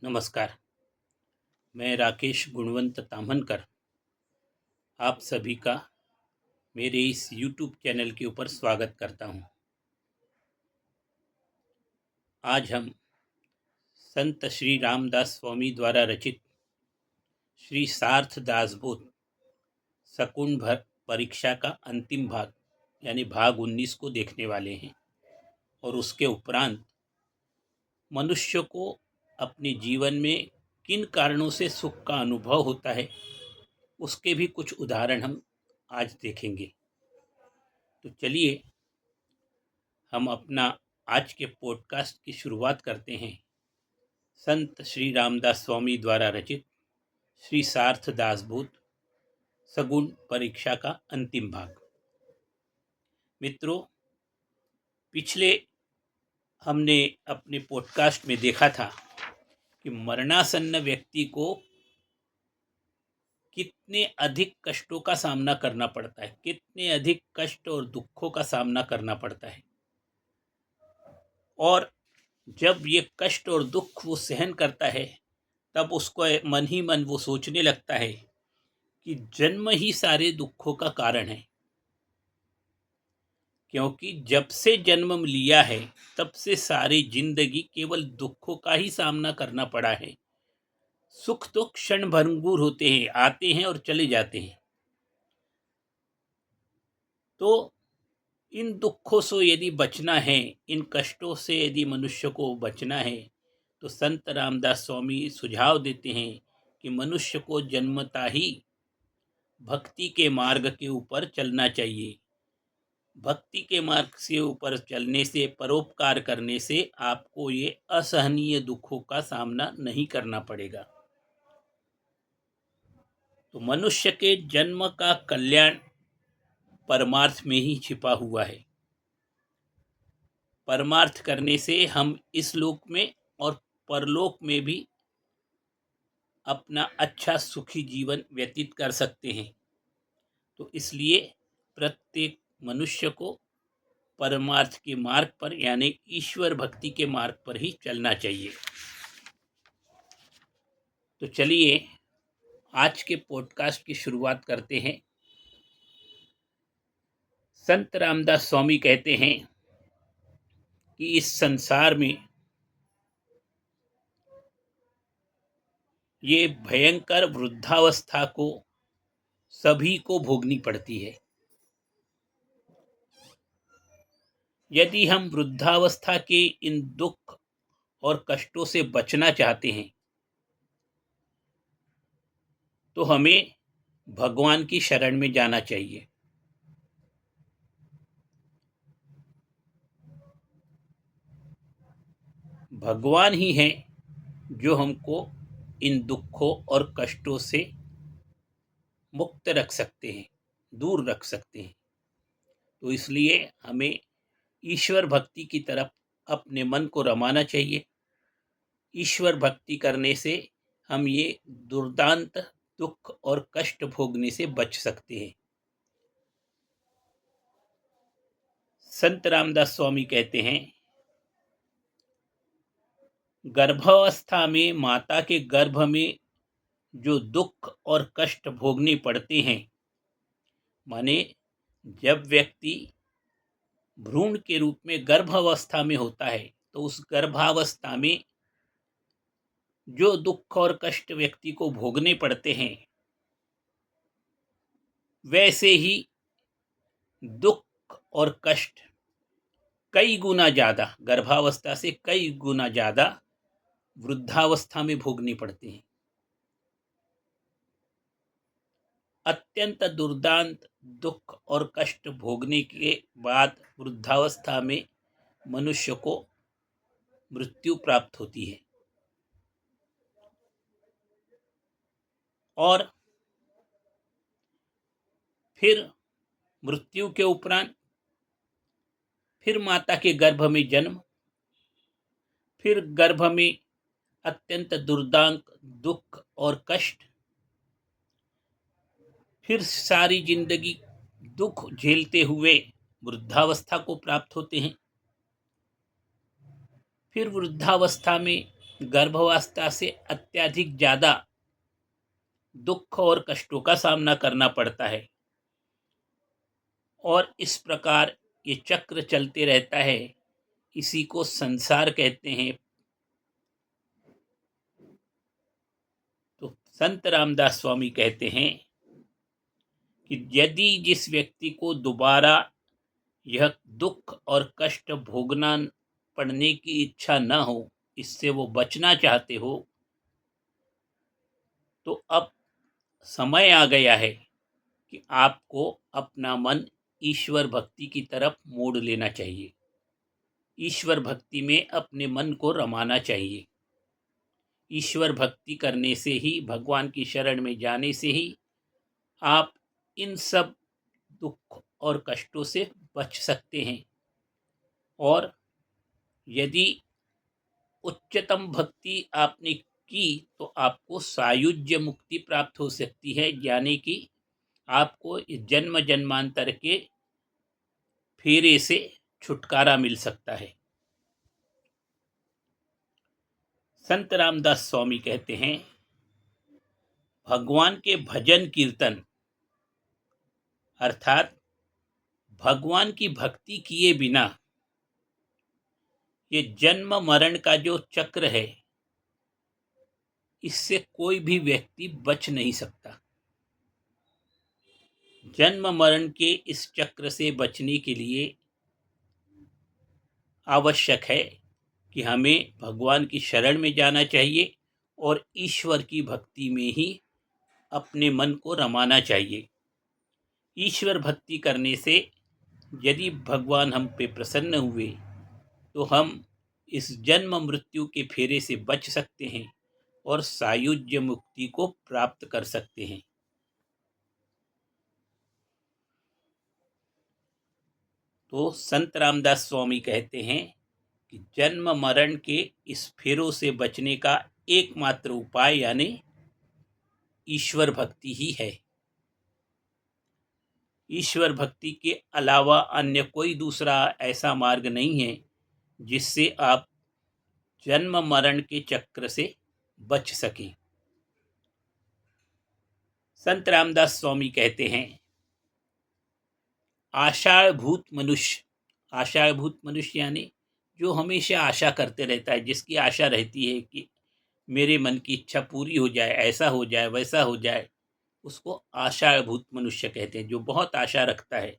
नमस्कार। मैं राकेश गुणवंत ताम्हनकर आप सभी का मेरे इस YouTube चैनल के ऊपर स्वागत करता हूं। आज हम संत श्री रामदास स्वामी द्वारा रचित श्री सार्थ दासबोध शकुन भर परीक्षा का अंतिम भाग यानी भाग 19 को देखने वाले हैं और उसके उपरांत मनुष्य को अपने जीवन में किन कारणों से सुख का अनुभव होता है उसके भी कुछ उदाहरण हम आज देखेंगे। तो चलिए हम अपना आज के पॉडकास्ट की शुरुआत करते हैं संत श्री रामदास स्वामी द्वारा रचित श्री सार्थ दासबोध सगुण परीक्षा का अंतिम भाग। मित्रों, पिछले हमने अपने पॉडकास्ट में देखा था कि मरणासन्न व्यक्ति को कितने अधिक कष्टों का सामना करना पड़ता है, कितने अधिक कष्ट और दुखों का सामना करना पड़ता है। और जब ये कष्ट और दुख वो सहन करता है तब उसको मन ही मन वो सोचने लगता है कि जन्म ही सारे दुखों का कारण है, क्योंकि जब से जन्म लिया है तब से सारी जिंदगी केवल दुखों का ही सामना करना पड़ा है। सुख तो क्षण भंगुर होते हैं, आते हैं और चले जाते हैं। तो इन दुखों से यदि बचना है, इन कष्टों से यदि मनुष्य को बचना है, तो संत रामदास स्वामी सुझाव देते हैं कि मनुष्य को जन्मता ही भक्ति के मार्ग के ऊपर चलना चाहिए। भक्ति के मार्ग से ऊपर चलने से, परोपकार करने से आपको ये असहनीय दुखों का सामना नहीं करना पड़ेगा। तो मनुष्य के जन्म का कल्याण परमार्थ में ही छिपा हुआ है। परमार्थ करने से हम इस लोक में और परलोक में भी अपना अच्छा सुखी जीवन व्यतीत कर सकते हैं। तो इसलिए प्रत्येक मनुष्य को परमार्थ के मार्ग पर यानी ईश्वर भक्ति के मार्ग पर ही चलना चाहिए। तो चलिए आज के पॉडकास्ट की शुरुआत करते हैं। संत रामदास स्वामी कहते हैं कि इस संसार में ये भयंकर वृद्धावस्था को सभी को भोगनी पड़ती है। यदि हम वृद्धावस्था के इन दुख और कष्टों से बचना चाहते हैं तो हमें भगवान की शरण में जाना चाहिए। भगवान ही हैं जो हमको इन दुखों और कष्टों से मुक्त रख सकते हैं, दूर रख सकते हैं। तो इसलिए हमें ईश्वर भक्ति की तरफ अपने मन को रमाना चाहिए। ईश्वर भक्ति करने से हम ये दुर्दांत दुख और कष्ट भोगने से बच सकते हैं। संत रामदास स्वामी कहते हैं, गर्भावस्था में माता के गर्भ में जो दुख और कष्ट भोगने पड़ते हैं, माने जब व्यक्ति भ्रूण के रूप में गर्भावस्था में होता है तो उस गर्भावस्था में जो दुख और कष्ट व्यक्ति को भोगने पड़ते हैं, वैसे ही दुख और कष्ट कई गुना ज़्यादा, गर्भावस्था से कई गुना ज़्यादा वृद्धावस्था में भोगने पड़ते हैं। अत्यंत दुर्दांत दुख और कष्ट भोगने के बाद वृद्धावस्था में मनुष्य को मृत्यु प्राप्त होती है। और फिर मृत्यु के उपरांत फिर माता के गर्भ में जन्म, फिर गर्भ में अत्यंत दुर्दांत दुख और कष्ट, फिर सारी जिंदगी दुख झेलते हुए वृद्धावस्था को प्राप्त होते हैं। फिर वृद्धावस्था में गर्भावस्था से अत्यधिक ज़्यादा दुख और कष्टों का सामना करना पड़ता है और इस प्रकार ये चक्र चलते रहता है। इसी को संसार कहते हैं। तो संत रामदास स्वामी कहते हैं कि यदि जिस व्यक्ति को दोबारा यह दुख और कष्ट भोगना पड़ने की इच्छा न हो, इससे वो बचना चाहते हो, तो अब समय आ गया है कि आपको अपना मन ईश्वर भक्ति की तरफ मोड़ लेना चाहिए। ईश्वर भक्ति में अपने मन को रमाना चाहिए। ईश्वर भक्ति करने से ही, भगवान की शरण में जाने से ही आप इन सब दुख और कष्टों से बच सकते हैं। और यदि उच्चतम भक्ति आपने की तो आपको सायुज्य मुक्ति प्राप्त हो सकती है, यानी कि आपको इस जन्म जन्मांतर के फेरे से छुटकारा मिल सकता है। संत रामदास स्वामी कहते हैं, भगवान के भजन कीर्तन अर्थात भगवान की भक्ति किए बिना ये जन्म मरण का जो चक्र है, इससे कोई भी व्यक्ति बच नहीं सकता। जन्म मरण के इस चक्र से बचने के लिए आवश्यक है कि हमें भगवान की शरण में जाना चाहिए और ईश्वर की भक्ति में ही अपने मन को रमाना चाहिए। ईश्वर भक्ति करने से यदि भगवान हम पे प्रसन्न हुए तो हम इस जन्म मृत्यु के फेरे से बच सकते हैं और सायुज्य मुक्ति को प्राप्त कर सकते हैं। तो संत रामदास स्वामी कहते हैं कि जन्म मरण के इस फेरों से बचने का एकमात्र उपाय यानी ईश्वर भक्ति ही है। ईश्वर भक्ति के अलावा अन्य कोई दूसरा ऐसा मार्ग नहीं है जिससे आप जन्म मरण के चक्र से बच सकें। संत रामदास स्वामी कहते हैं, आशाभूत मनुष्य, आशाभूत मनुष्य यानी जो हमेशा आशा करते रहता है, जिसकी आशा रहती है कि मेरे मन की इच्छा पूरी हो जाए, ऐसा हो जाए, वैसा हो जाए, उसको आशाभूत मनुष्य कहते हैं, जो बहुत आशा रखता है।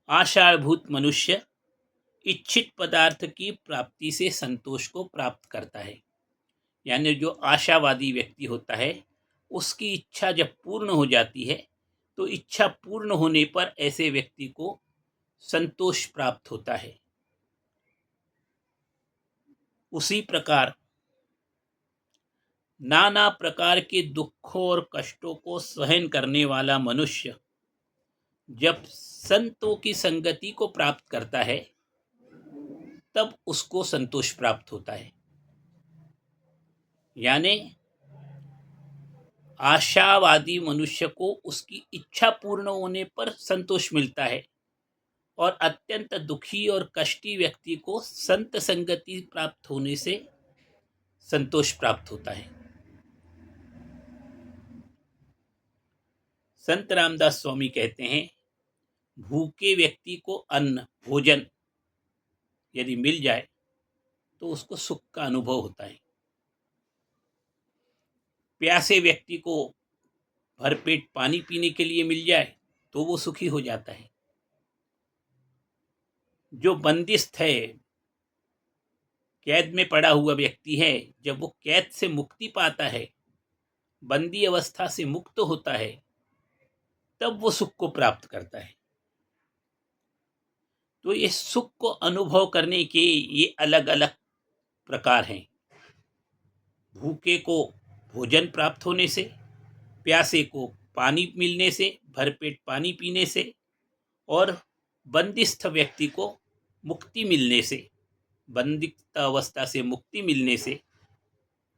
आशाभूत मनुष्य इच्छित पदार्थ की प्राप्ति से संतोष को प्राप्त करता है। यानी जो आशावादी व्यक्ति होता है, उसकी इच्छा जब पूर्ण हो जाती है तो इच्छा पूर्ण होने पर ऐसे व्यक्ति को संतोष प्राप्त होता है। उसी प्रकार नाना प्रकार के दुखों और कष्टों को सहन करने वाला मनुष्य जब संतों की संगति को प्राप्त करता है तब उसको संतोष प्राप्त होता है। यानी आशावादी मनुष्य को उसकी इच्छा पूर्ण होने पर संतोष मिलता है और अत्यंत दुखी और कष्टी व्यक्ति को संत संगति प्राप्त होने से संतोष प्राप्त होता है। संत रामदास स्वामी कहते हैं, भूखे व्यक्ति को अन्न भोजन यदि मिल जाए तो उसको सुख का अनुभव होता है। प्यासे व्यक्ति को भरपेट पानी पीने के लिए मिल जाए तो वो सुखी हो जाता है। जो बंदिस्त है, कैद में पड़ा हुआ व्यक्ति है, जब वो कैद से मुक्ति पाता है, बंदी अवस्था से मुक्त होता है, तब वो सुख को प्राप्त करता है। तो ये सुख को अनुभव करने के ये अलग अलग प्रकार हैं। भूखे को भोजन प्राप्त होने से, प्यासे को पानी मिलने से, भरपेट पानी पीने से, और बंदिस्त व्यक्ति को मुक्ति मिलने से, बंदित अवस्था से मुक्ति मिलने से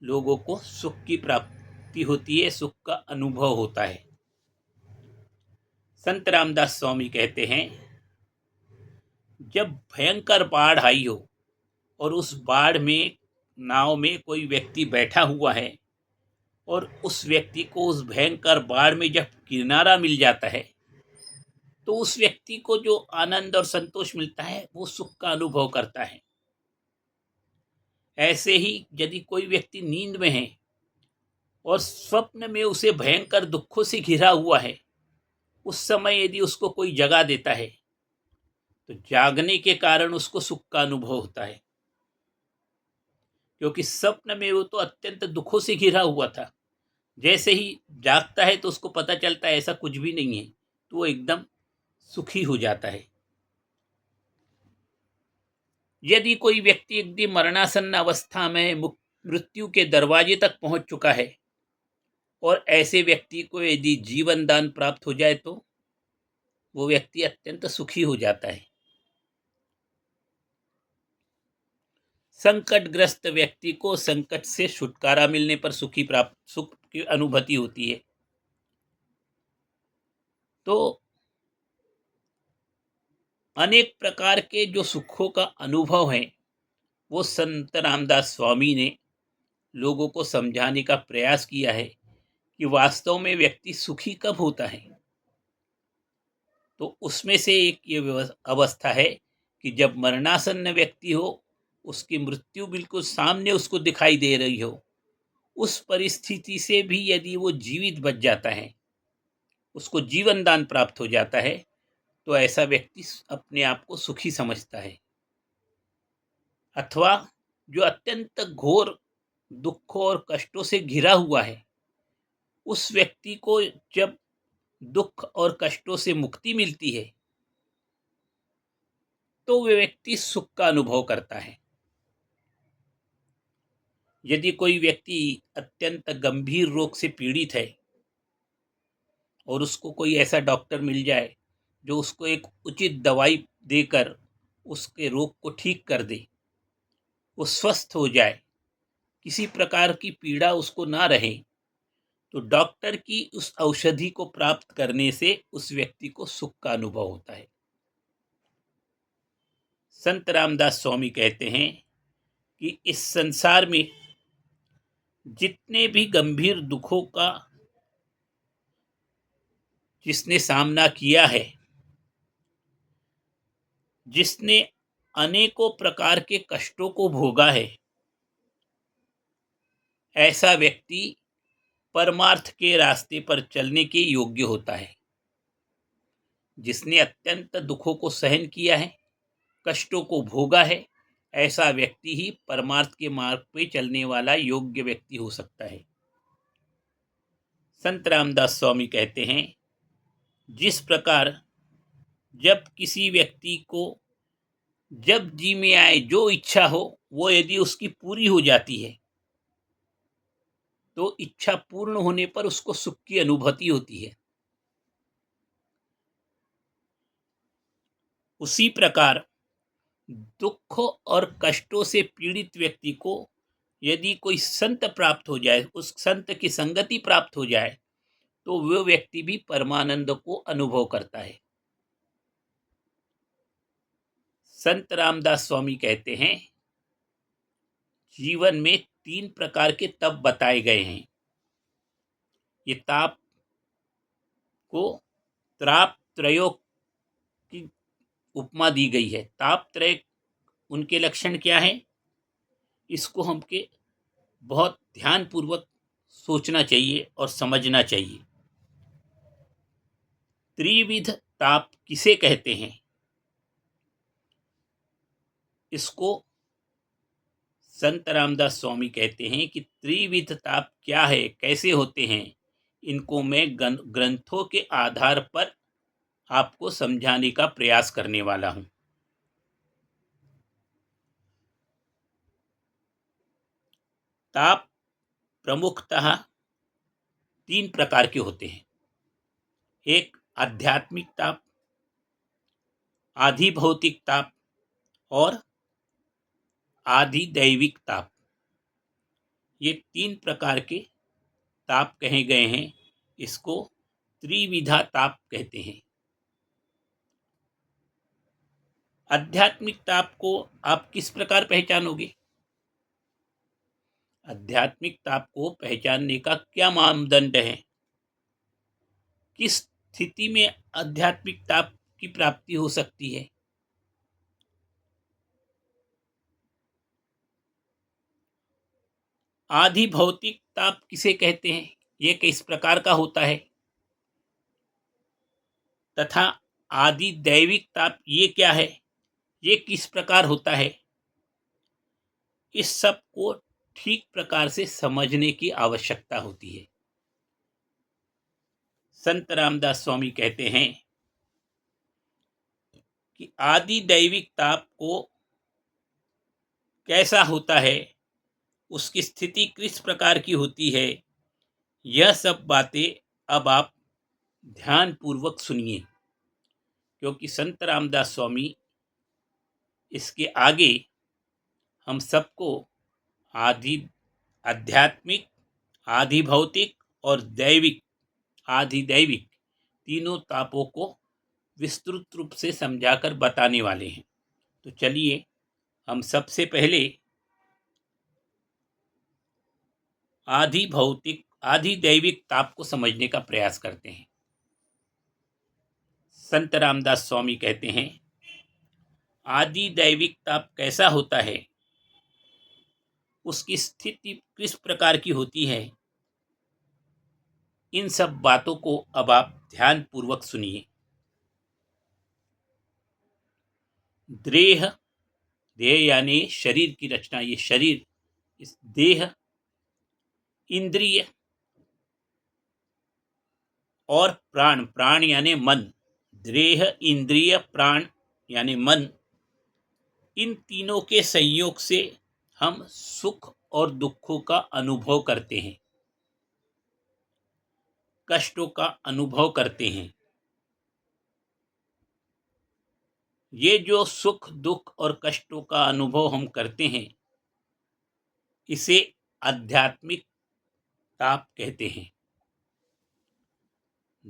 लोगों को सुख की प्राप्ति होती है, सुख का अनुभव होता है। संत रामदास स्वामी कहते हैं, जब भयंकर बाढ़ आई हो और उस बाढ़ में नाव में कोई व्यक्ति बैठा हुआ है और उस व्यक्ति को उस भयंकर बाढ़ में जब किनारा मिल जाता है तो उस व्यक्ति को जो आनंद और संतोष मिलता है वो सुख का अनुभव करता है। ऐसे ही यदि कोई व्यक्ति नींद में है और स्वप्न में उसे भयंकर दुखों से घिरा हुआ है, उस समय यदि उसको कोई जगा देता है तो जागने के कारण उसको सुख का अनुभव होता है, क्योंकि स्वप्न में वो तो अत्यंत दुखों से घिरा हुआ था। जैसे ही जागता है तो उसको पता चलता है ऐसा कुछ भी नहीं है, तो वो एकदम सुखी हो जाता है। यदि कोई व्यक्ति एकदम मरणासन्न अवस्था में मृत्यु के दरवाजे तक पहुंच चुका है और ऐसे व्यक्ति को यदि जीवन दान प्राप्त हो जाए तो वो व्यक्ति अत्यंत सुखी हो जाता है। संकटग्रस्त व्यक्ति को संकट से छुटकारा मिलने पर सुख की अनुभूति होती है। तो अनेक प्रकार के जो सुखों का अनुभव है वो संत रामदास स्वामी ने लोगों को समझाने का प्रयास किया है कि वास्तव में व्यक्ति सुखी कब होता है। तो उसमें से एक ये अवस्था है कि जब मरणासन्न व्यक्ति हो, उसकी मृत्यु बिल्कुल सामने उसको दिखाई दे रही हो, उस परिस्थिति से भी यदि वो जीवित बच जाता है, उसको जीवन दान प्राप्त हो जाता है, तो ऐसा व्यक्ति अपने आप को सुखी समझता है। अथवा जो अत्यंत घोर दुखों और कष्टों से घिरा हुआ है, उस व्यक्ति को जब दुख और कष्टों से मुक्ति मिलती है तो वे व्यक्ति सुख का अनुभव करता है। यदि कोई व्यक्ति अत्यंत गंभीर रोग से पीड़ित है और उसको कोई ऐसा डॉक्टर मिल जाए जो उसको एक उचित दवाई देकर उसके रोग को ठीक कर दे, वो स्वस्थ हो जाए, किसी प्रकार की पीड़ा उसको ना रहे, तो डॉक्टर की उस औषधि को प्राप्त करने से उस व्यक्ति को सुख का अनुभव होता है। संत रामदास स्वामी कहते हैं कि इस संसार में जितने भी गंभीर दुखों का जिसने सामना किया है, जिसने अनेकों प्रकार के कष्टों को भोगा है, ऐसा व्यक्ति परमार्थ के रास्ते पर चलने के योग्य होता है। जिसने अत्यंत दुखों को सहन किया है, कष्टों को भोगा है, ऐसा व्यक्ति ही परमार्थ के मार्ग पे चलने वाला योग्य व्यक्ति हो सकता है। संत रामदास स्वामी कहते हैं, जिस प्रकार जब किसी व्यक्ति को जब जी में आए जो इच्छा हो वो यदि उसकी पूरी हो जाती है तो इच्छा पूर्ण होने पर उसको सुख की अनुभूति होती है। उसी प्रकार दुख और कष्टों से पीड़ित व्यक्ति को यदि कोई संत प्राप्त हो जाए, उस संत की संगति प्राप्त हो जाए, तो वह व्यक्ति भी परमानंद को अनुभव करता है। संत रामदास स्वामी कहते हैं, जीवन में 3 प्रकार के तप बताए गए हैं। ये ताप को त्राप त्रयो की उपमा दी गई है। ताप त्रय उनके लक्षण क्या है, इसको हमके बहुत ध्यानपूर्वक सोचना चाहिए और समझना चाहिए। त्रिविध ताप किसे कहते हैं, इसको संत रामदास स्वामी कहते हैं कि त्रिविध ताप क्या है, कैसे होते हैं, इनको मैं ग्रंथों के आधार पर आपको समझाने का प्रयास करने वाला हूं। ताप प्रमुखतः 3 प्रकार के होते हैं। एक आध्यात्मिक ताप, आधि भौतिक ताप और आधि दैविक ताप। ये 3 प्रकार के ताप कहे गए हैं। इसको त्रिविधा ताप कहते हैं। आध्यात्मिकता को आप किस प्रकार पहचानोगे? आध्यात्मिकता को पहचानने का क्या मानदंड है? किस स्थिति में आध्यात्मिकता की प्राप्ति हो सकती है? आदि भौतिक ताप किसे कहते हैं? ये किस प्रकार का होता है? तथा आदि दैविक ताप ये क्या है? ये किस प्रकार होता है? इस सब को ठीक प्रकार से समझने की आवश्यकता होती है। संत रामदास स्वामी कहते हैं कि आदि दैविक ताप को कैसा होता है, उसकी स्थिति किस प्रकार की होती है, यह सब बातें अब आप ध्यान पूर्वक सुनिए, क्योंकि संत रामदास स्वामी इसके आगे हम सबको आदि आध्यात्मिक, आदि भौतिक और दैविक, आदि दैविक तीनों तापों को विस्तृत रूप से समझाकर बताने वाले हैं। तो चलिए हम सबसे पहले आदि भौतिक, आदि दैविक ताप को समझने का प्रयास करते हैं। संत रामदास स्वामी कहते हैं, आदि दैविक ताप कैसा होता है, उसकी स्थिति किस प्रकार की होती है, इन सब बातों को अब आप ध्यान पूर्वक सुनिए। देह, देह यानी शरीर की रचना, ये शरीर, इस देह, इंद्रिय और प्राण, प्राण यानी मन, देह, इंद्रिय, प्राण यानी मन, इन तीनों के संयोग से हम सुख और दुखों का अनुभव करते हैं, कष्टों का अनुभव करते हैं। ये जो सुख, दुख और कष्टों का अनुभव हम करते हैं, इसे आध्यात्मिक ताप कहते हैं।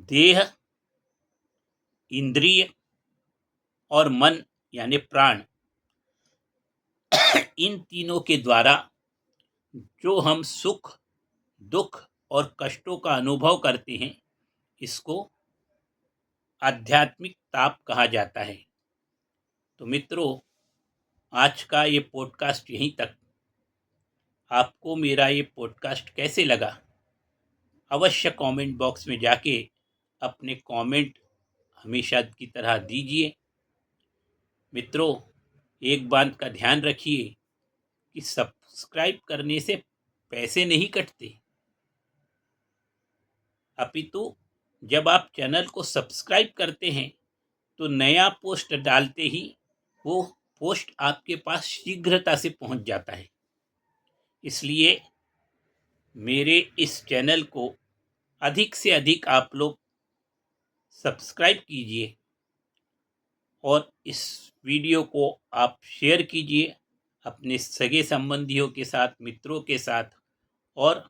देह, इंद्रिय और मन यानी प्राण, इन तीनों के द्वारा जो हम सुख, दुख और कष्टों का अनुभव करते हैं, इसको आध्यात्मिक ताप कहा जाता है। तो मित्रों, आज का ये पॉडकास्ट यहीं तक। आपको मेरा ये पॉडकास्ट कैसे लगा, अवश्य कमेंट बॉक्स में जाके अपने कमेंट हमेशा की तरह दीजिए। मित्रों, एक बात का ध्यान रखिए कि सब्सक्राइब करने से पैसे नहीं कटते, अपितु जब आप चैनल को सब्सक्राइब करते हैं तो नया पोस्ट डालते ही वो पोस्ट आपके पास शीघ्रता से पहुंच जाता है। इसलिए मेरे इस चैनल को अधिक से अधिक आप लोग सब्सक्राइब कीजिए और इस वीडियो को आप शेयर कीजिए अपने सगे संबंधियों के साथ, मित्रों के साथ, और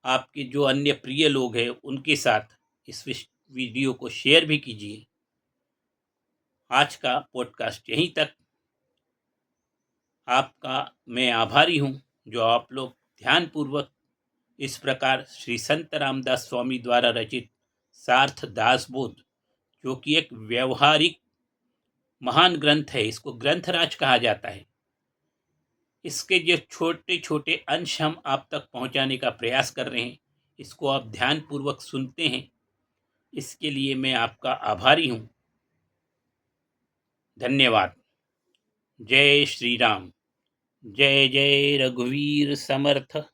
आपके जो अन्य प्रिय लोग हैं उनके साथ इस वीडियो को शेयर भी कीजिए। आज का पॉडकास्ट यहीं तक। आपका मैं आभारी हूँ जो आप लोग ध्यानपूर्वक इस प्रकार श्री संत रामदास स्वामी द्वारा रचित सार्थ दासबोध, जो कि एक व्यवहारिक महान ग्रंथ है, इसको ग्रंथराज कहा जाता है, इसके जो छोटे छोटे अंश हम आप तक पहुंचाने का प्रयास कर रहे हैं, इसको आप ध्यानपूर्वक सुनते हैं, इसके लिए मैं आपका आभारी हूँ। धन्यवाद। जय श्री राम। जय जय रघुवीर समर्थ।